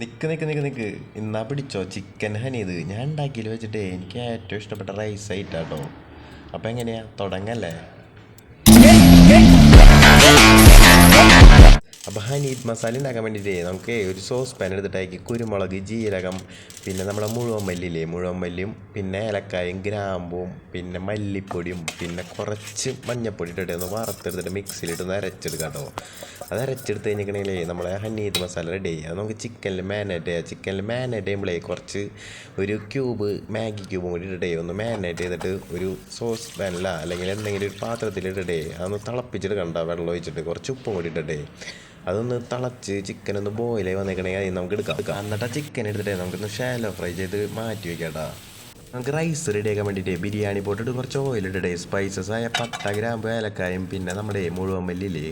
നിക്ക് നിക്ക് നിക്ക് നിക്ക് ഇന്നാ പിടിച്ചോ ചിക്കൻ ഹനിയത് ഞാൻ ഉണ്ടാക്കിയിൽ വെച്ചിട്ടേ എനിക്ക് ഏറ്റവും ഇഷ്ടപ്പെട്ട റൈസ് ആയിട്ടാട്ടോ. അപ്പം എങ്ങനെയാ തുടങ്ങല്ലേ? അപ്പോൾ ഹനീത് മസാല ഉണ്ടാക്കാൻ വേണ്ടിയിട്ടേ നമുക്ക് ഒരു സോസ് പാൻ എടുത്തിട്ടാക്കി കുരുമുളക്, ജീരകം, പിന്നെ നമ്മുടെ മുഴുവൻ മല്ലിയില്ലേ, മുഴുവൻ മല്ലിയും പിന്നെ ഏലക്കായും ഗ്രാമ്പും പിന്നെ മല്ലിപ്പൊടിയും പിന്നെ കുറച്ച് മഞ്ഞപ്പൊടി ഇട്ടിട്ട് ഒന്ന് വറുത്തെടുത്തിട്ട് മിക്സിയിലിട്ട് ഒന്ന് അരച്ചെടുക്കാം കേട്ടോ. അത് അരച്ചെടുത്ത് കഴിഞ്ഞിട്ടുണ്ടെങ്കിലേ നമ്മളെ ഹനീത് മസാല റെഡി ആയി. അത് നമുക്ക് ചിക്കനിൽ മാരിനേറ്റ് ചെയ്യാം. ചിക്കനിൽ മാരിനേറ്റ് ചെയ്യുമ്പോഴേ കുറച്ച് ഒരു ക്യൂബ് മാഗി ക്യൂബും കൂടി ഇട്ടിട്ടേ ഒന്ന് മാരിനേറ്റ് ചെയ്തിട്ട് ഒരു സോസ് പാനില അല്ലെങ്കിൽ എന്തെങ്കിലും ഒരു പാത്രത്തിലിട്ടിട്ടേ അതൊന്ന് തിളപ്പിച്ചെടുക്കണ്ട, വെള്ളം ഒഴിച്ചിട്ട് കുറച്ച് ഉപ്പും കൂടി ഇട്ടിട്ടേ അതൊന്ന് തിളച്ച് ചിക്കൻ ഒന്ന് ബോയിലായി വന്നേക്കണമെങ്കിൽ അതിന് നമുക്ക് എടുക്കാം. എന്നിട്ട് ആ ചിക്കൻ എടുത്തിട്ടേ നമുക്കൊന്ന് ഷാലോ ഫ്രൈ ചെയ്ത് മാറ്റി വയ്ക്കാട്ടാ. നമുക്ക് റൈസ് റെഡിയാക്കാൻ വേണ്ടിയിട്ട് ബിരിയാണി പോട്ടിട്ട് കുറച്ച് ഓയിലിട്ടിട്ടേ സ്പൈസസ് ആയ പട്ട, ഗ്രാമ്പ്, ഏലക്കായും പിന്നെ നമ്മുടെ മുഴുവൻ മല്ലിയില്ലേ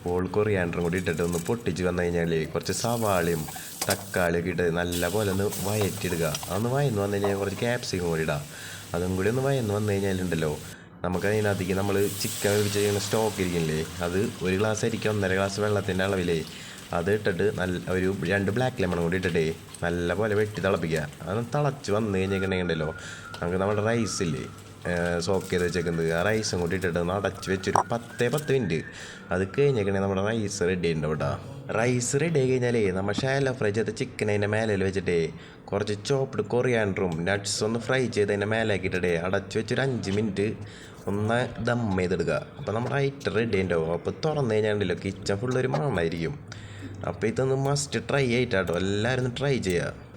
ഹോൾ കൊറിയാണ്ടറും കൂടി ഇട്ടിട്ട് ഒന്ന് പൊട്ടിച്ച് വന്നു കഴിഞ്ഞാൽ കുറച്ച് സവാളയും തക്കാളിയൊക്കെ ഇട്ട് നല്ല പോലെ ഒന്ന് വയറ്റിടുക. അതൊന്ന് വയന്ന് വന്നു കഴിഞ്ഞാൽ കുറച്ച് ക്യാപ്സിക്കം കൂടി ഇടാം. അതും കൂടി ഒന്ന് വയന്ന് വന്നു കഴിഞ്ഞാലുണ്ടല്ലോ നമുക്ക് അതിനകത്തേക്ക് നമ്മൾ ചിക്കൻ വേവിച്ച് ചെയ്യുന്ന സ്റ്റോക്ക് ഇരിക്കില്ലേ, അത് ഒരു ഗ്ലാസ് അരിക്കും 1.5 ഗ്ലാസ് വെള്ളത്തിൻ്റെ അളവിലേ അത് ഇട്ടിട്ട് നല്ല ഒരു 2 ബ്ലാക്ക് ലെമൺ കൂടി ഇട്ടിട്ടേ നല്ല പോലെ വെട്ടി തിളപ്പിക്കുക. അത് തിളച്ച് വന്നു കഴിഞ്ഞിട്ടുണ്ടെങ്കിലോ നമുക്ക് നമ്മുടെ റൈസില്ലേ സോക്ക് ചെയ്ത് വെച്ചേക്കുന്നത് ആ റൈസും കൂടി ഇട്ടിട്ട് ഒന്ന് അടച്ച് വെച്ചൊരു 10 മിനിറ്റ് അത് കഴിഞ്ഞിട്ടുണ്ടെങ്കിൽ നമ്മുടെ റൈസ് റെഡി ഉണ്ടാവും കേട്ടോ. റൈസ് റെഡി ആയി കഴിഞ്ഞാലേ നമ്മൾ ഷാലോ ഫ്രൈ ചെയ്ത ചിക്കൻ അതിൻ്റെ മേലയിൽ വെച്ചിട്ടേ കുറച്ച് ചോപ്പ്ഡ് കൊറിയാൻഡറും നട്ട്സ് ഒന്ന് ഫ്രൈ ചെയ്ത് അതിൻ്റെ മേലാക്കിയിട്ടേ അടച്ച് വെച്ചൊരു 5 മിനിറ്റ് ഒന്ന് ദം ചെയ്തെടുക്കുക. അപ്പോൾ നമ്മുടെ ഐറ്റം റെഡി ഉണ്ടാവും. അപ്പോൾ തുറന്നു കഴിഞ്ഞാൽ കിച്ചൺ ഫുള്ളൊരു മണമായിരിക്കും. അപ്പോൾ ഇതൊന്ന് മസ്റ്റ് ട്രൈ ആയിട്ടാട്ടോ, എല്ലാവരും ഒന്ന് ട്രൈ ചെയ്യുക.